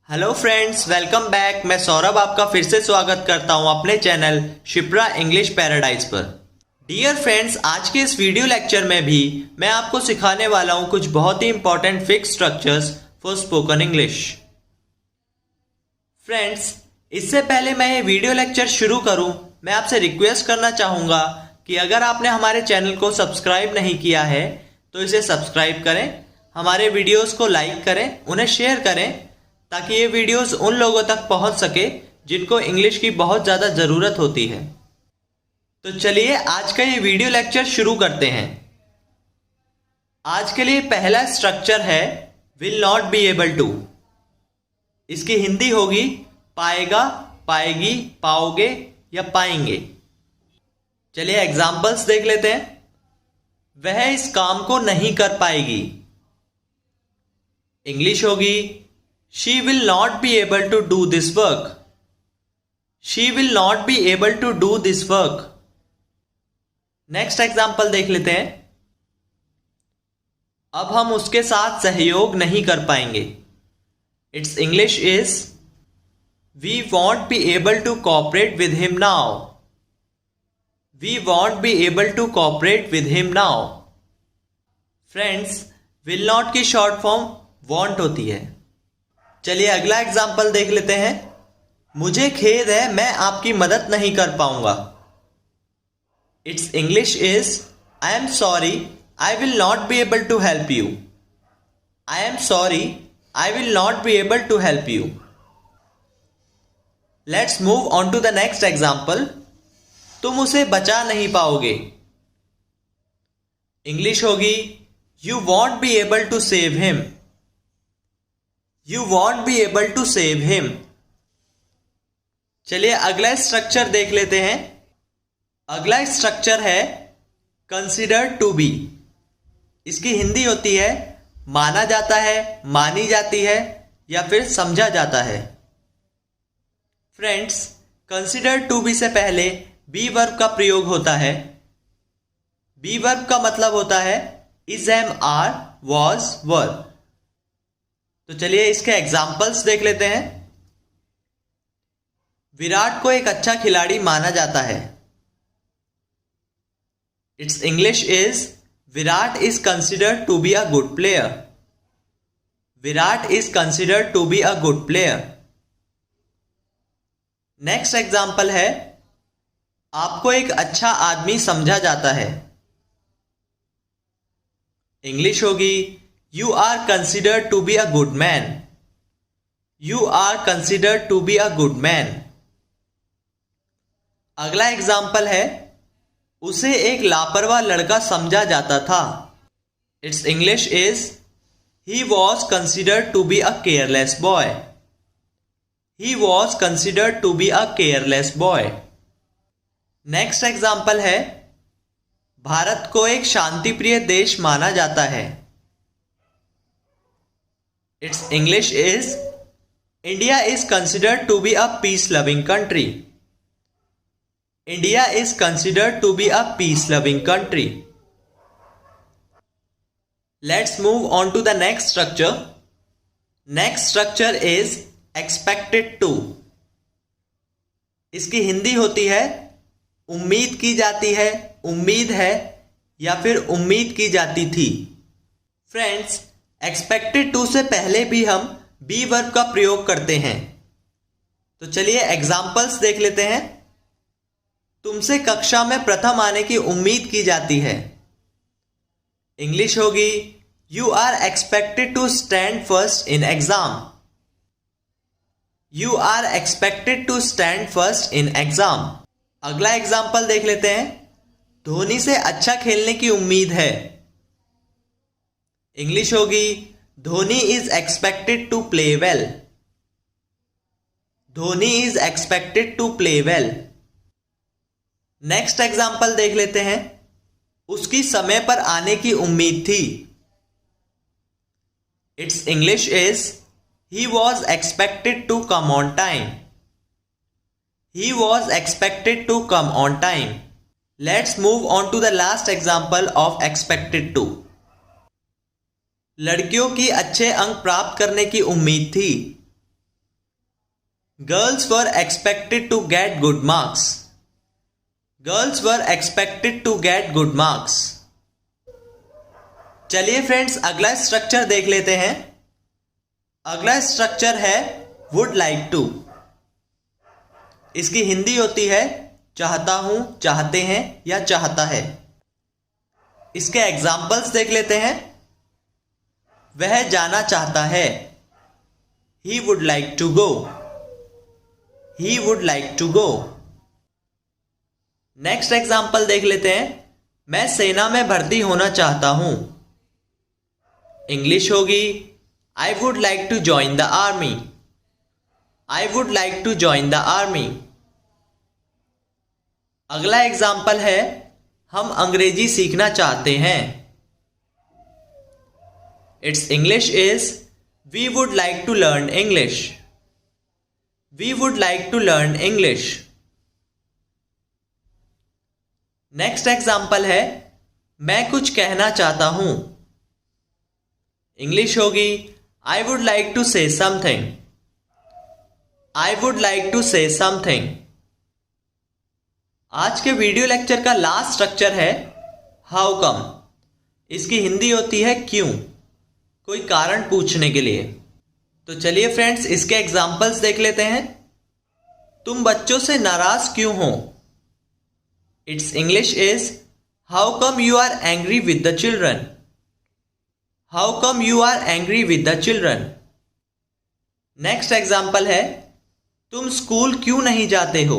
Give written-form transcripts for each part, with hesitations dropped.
Hello friends, welcome back. मैं सौरभ आपका फिर से स्वागत करता हूं अपने चैनल शिप्रा इंग्लिश पैराडाइज पर। डियर फ्रेंड्स, आज के इस वीडियो लेक्चर में भी मैं आपको सिखाने वाला हूं कुछ बहुत ही important fix structures for spoken English. Friends, इससे पहले मैं ये वीडियो लेक्चर शुरू करूं, मैं आपसे रिक्वेस्ट करना चाहूंगा कि अगर आपने हमारे चैनल को सब्सक्राइब नहीं किया है तो इसे सब्सक्राइब करें, हमारे वीडियोस को लाइक करें, उन्हें शेयर करें ताकि ये वीडियोस उन लोगों तक पहुंच सके जिनको इंग्लिश की बहुत ज़्यादा ज़रूरत होती है। तो चलिए आज का ये वीडियो लेक्चर शुरू करते हैं। आज के लिए पहला स्ट्रक्चर है will not be able to. इसकी हिंदी होगी पाएगा, पाएगी, पाओगे या पाएंगे। चलिए एग्जाम्पल्स देख लेते हैं। वह इस काम को नहीं कर पाएगी। इंग्लिश होगी She will not be able to do this work. She will not be able to do this work. Next example देख लेते हैं। अब हम उसके साथ सहयोग नहीं कर पाएंगे। Its English is We won't be able to cooperate with him now. We won't be able to cooperate with him now. Friends, will not की शॉर्ट फॉर्म want होती है। चलिए अगला एग्जाम्पल देख लेते हैं। मुझे खेद है, मैं आपकी मदद नहीं कर पाऊंगा। It's English is I am sorry, I will not be able to help you. I am sorry, I will not be able to help you. Let's move on to the next example. तुम उसे बचा नहीं पाओगे। English होगी you won't be able to save him. You won't be able to save him. चलिए अगला structure देख लेते हैं। अगला स्ट्रक्चर है कंसिडर टू बी। इसकी हिंदी होती है माना जाता है, मानी जाती है या फिर समझा जाता है। फ्रेंड्स, कंसिडर टू बी से पहले बी वर्ब का प्रयोग होता है। बी वर्ब का मतलब होता है इज, एम, आर, वॉज, वर। तो चलिए इसके एग्जाम्पल्स देख लेते हैं। विराट को एक अच्छा खिलाड़ी माना जाता है। It's English is Virat is considered to be a good player. Virat is considered to be a good player. Next example है आपको एक अच्छा आदमी समझा जाता है। इंग्लिश होगी You are considered to be a good man. You are considered to be a good man. अगला एग्जाम्पल है उसे एक लापरवाह लड़का समझा जाता था। Its English is He was considered to be a careless boy. He was considered to be a careless boy. Next example है भारत को एक शांतिप्रिय देश माना जाता है। Its English is India is considered to be a peace-loving country. India is considered to be a peace-loving country. Let's move on to the next structure. Next structure is expected to. इसकी हिंदी होती है उम्मीद की जाती है, उम्मीद है या फिर उम्मीद की जाती थी। फ्रेंड्स, एक्सपेक्टेड टू से पहले भी हम बी वर्ब का प्रयोग करते हैं। तो चलिए एग्जाम्पल्स देख लेते हैं। तुमसे कक्षा में प्रथम आने की उम्मीद की जाती है। इंग्लिश होगी you are expected to stand first in exam. You are expected to stand first in exam. अगला एग्जाम्पल देख लेते हैं। धोनी से अच्छा खेलने की उम्मीद है। इंग्लिश होगी Dhoni is expected to play well. Dhoni is expected to play well. Next example देख लेते हैं। उसकी समय पर आने की उम्मीद थी। Its English is he was expected to come on time. He was expected to come on time. Let's move on to the last example of expected to. लड़कियों की अच्छे अंक प्राप्त करने की उम्मीद थी। Girls were expected to get good marks. Girls were expected to get good marks. चलिए फ्रेंड्स, अगला स्ट्रक्चर देख लेते हैं। अगला स्ट्रक्चर है would like to। इसकी हिंदी होती है चाहता हूं, चाहते हैं या चाहता है। इसके एग्जाम्पल्स देख लेते हैं। वह जाना चाहता है, He would like to go. He would like to go. Next example देख लेते हैं। मैं सेना में भर्ती होना चाहता हूं। इंग्लिश होगी I would like to join the army. I would like to join the army. अगला एग्जाम्पल है हम अंग्रेजी सीखना चाहते हैं। It's English is We would like to learn English. We would like to learn English. Next example है मैं कुछ कहना चाहता हूं। इंग्लिश होगी I would like to say something. I would like to say something. आज के वीडियो लेक्चर का लास्ट स्ट्रक्चर है हाउ कम। इसकी हिंदी होती है क्यों, कोई कारण पूछने के लिए। तो चलिए फ्रेंड्स, इसके एग्जाम्पल्स देख लेते हैं। तुम बच्चों से नाराज क्यों हो? Its English is how come you are angry with the children. How come you are angry with the children. Next example है तुम स्कूल क्यों नहीं जाते हो?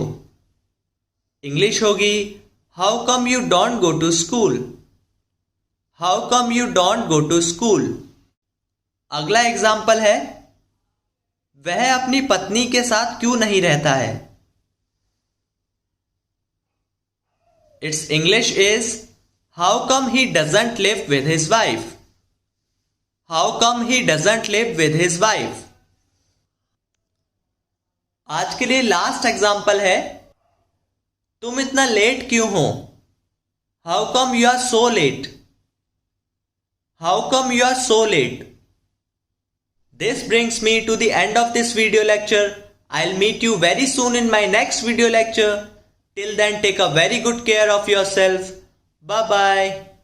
इंग्लिश होगी how come you don't go to school. How come you don't go to school. अगला example है वह अपनी पत्नी के साथ क्यों नहीं रहता है? It's English is how come he doesn't live with his wife. How come he doesn't live with his wife. आज के लिए लास्ट एग्जाम्पल है तुम इतना लेट क्यों हो? How come you are so late. How come you are so late? This brings me to the end of this video lecture. I'll meet you very soon in my next video lecture. Till then, take a very good care of yourself. Bye bye.